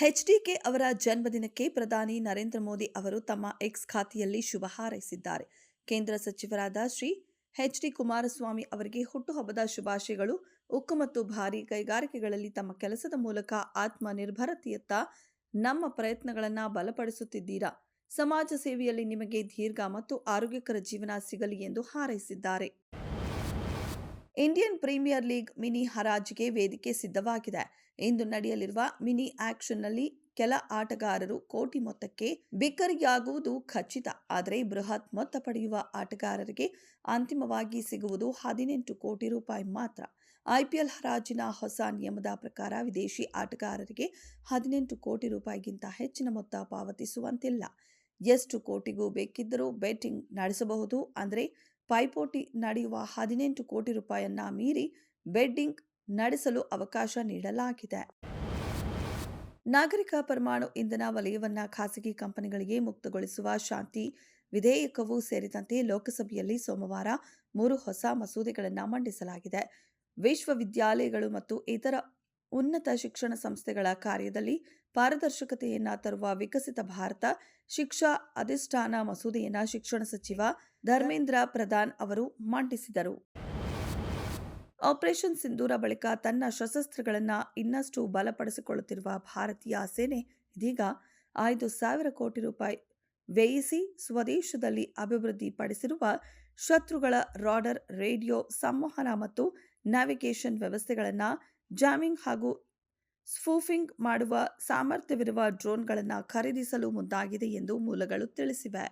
HDK ಅವರ ಜನ್ಮದಿನಕ್ಕೆ ಪ್ರಧಾನಿ ನರೇಂದ್ರ ಮೋದಿ ಅವರು ತಮ್ಮ ಎಕ್ಸ್ ಖಾತೆಯಲ್ಲಿ ಶುಭ ಹಾರೈಸಿದ್ದಾರೆ. ಕೇಂದ್ರ ಸಚಿವರಾದ ಶ್ರೀ ಎಚ್ಡಿ ಕುಮಾರಸ್ವಾಮಿ ಅವರಿಗೆ ಹುಟ್ಟುಹಬ್ಬದ ಶುಭಾಶಯಗಳು. ಉಕ್ಕು ಮತ್ತು ಭಾರೀ ಕೈಗಾರಿಕೆಗಳಲ್ಲಿ ತಮ್ಮ ಕೆಲಸದ ಮೂಲಕ ಆತ್ಮನಿರ್ಭರತೆಯತ್ತ ನಮ್ಮ ಪ್ರಯತ್ನಗಳನ್ನು ಬಲಪಡಿಸುತ್ತಿದ್ದೀರಾ. ಸಮಾಜ ಸೇವೆಯಲ್ಲಿ ನಿಮಗೆ ದೀರ್ಘ ಮತ್ತು ಆರೋಗ್ಯಕರ ಜೀವನ ಸಿಗಲಿ ಎಂದು ಹಾರೈಸಿದ್ದಾರೆ. ಇಂಡಿಯನ್ ಪ್ರೀಮಿಯರ್ ಲೀಗ್ ಮಿನಿ ಹರಾಜಿಗೆ ವೇದಿಕೆ ಸಿದ್ಧವಾಗಿದೆ. ಇಂದು ನಡೆಯಲಿರುವ ಮಿನಿ ಆಕ್ಷನ್ನಲ್ಲಿ ಕೆಲ ಆಟಗಾರರು ಕೋಟಿ ಮೊತ್ತಕ್ಕೆ ಬಿಕ್ಕರಿಯಾಗುವುದು ಖಚಿತ. ಆದರೆ ಬೃಹತ್ ಮೊತ್ತ ಪಡೆಯುವ ಆಟಗಾರರಿಗೆ ಅಂತಿಮವಾಗಿ ಸಿಗುವುದು 18 ಕೋಟಿ ರೂಪಾಯಿ ಮಾತ್ರ. ಐಪಿಎಲ್ ಹರಾಜಿನ ಹೊಸ ನಿಯಮದ ಪ್ರಕಾರ ವಿದೇಶಿ ಆಟಗಾರರಿಗೆ 18 ಕೋಟಿ ರೂಪಾಯಿಗಿಂತ ಹೆಚ್ಚಿನ ಮೊತ್ತ ಪಾವತಿಸುವಂತಿಲ್ಲ. ಎಷ್ಟು ಕೋಟಿಗೂ ಬೇಕಿದ್ದರೂ ಬೆಟ್ಟಿಂಗ್ ನಡೆಸಬಹುದು. ಅಂದರೆ ಪೈಪೋಟಿ ನಡೆಯುವ 18 ಕೋಟಿ ರೂಪಾಯಿಯನ್ನ ಮೀರಿ ಬೆಟ್ಟಿಂಗ್ ನಡೆಸಲು ಅವಕಾಶ ನೀಡಲಾಗಿದೆ. ನಾಗರಿಕ ಪರಮಾಣು ಇಂಧನ ವಲಯವನ್ನು ಖಾಸಗಿ ಕಂಪನಿಗಳಿಗೆ ಮುಕ್ತಗೊಳಿಸುವ ಶಾಂತಿ ವಿಧೇಯಕವೂ ಸೇರಿದಂತೆ ಲೋಕಸಭೆಯಲ್ಲಿ ಸೋಮವಾರ 3 ಹೊಸ ಮಸೂದೆಗಳನ್ನು ಮಂಡಿಸಲಾಗಿದೆ. ವಿಶ್ವವಿದ್ಯಾಲಯಗಳು ಮತ್ತು ಇತರ ಉನ್ನತ ಶಿಕ್ಷಣ ಸಂಸ್ಥೆಗಳ ಕಾರ್ಯದಲ್ಲಿ ಪಾರದರ್ಶಕತೆಯನ್ನು ತರುವ ವಿಕಸಿತ ಭಾರತ ಶಿಕ್ಷಾ ಅಧಿಷ್ಠಾನ ಮಸೂದೆಯನ್ನು ಶಿಕ್ಷಣ ಸಚಿವ ಧರ್ಮೇಂದ್ರ ಪ್ರಧಾನ್ ಅವರು ಮಂಡಿಸಿದರು. ಆಪರೇಷನ್ ಸಿಂಧೂರ ಬಳಿಕ ತನ್ನ ಶಸ್ತ್ರಾಸ್ತ್ರಗಳನ್ನು ಇನ್ನಷ್ಟು ಬಲಪಡಿಸಿಕೊಳ್ಳುತ್ತಿರುವ ಭಾರತೀಯ ಸೇನೆ ಇದೀಗ 5,000 ಕೋಟಿ ರೂಪಾಯಿ ವ್ಯಯಿಸಿ ಸ್ವದೇಶದಲ್ಲಿ ಅಭಿವೃದ್ಧಿಪಡಿಸಿರುವ ಶತ್ರುಗಳ ರಾಡರ್, ರೇಡಿಯೋ ಸಂವಹನ ಮತ್ತು ನ್ಯಾವಿಗೇಷನ್ ವ್ಯವಸ್ಥೆಗಳನ್ನು ಜಾಮಿಂಗ್ ಹಾಗೂ ಸ್ಪೂಫಿಂಗ್ ಮಾಡುವ ಸಾಮರ್ಥ್ಯವಿರುವ ಡ್ರೋನ್ಗಳನ್ನು ಖರೀದಿಸಲು ಮುಂದಾಗಿದೆ ಎಂದು ಮೂಲಗಳು ತಿಳಿಸಿವೆ.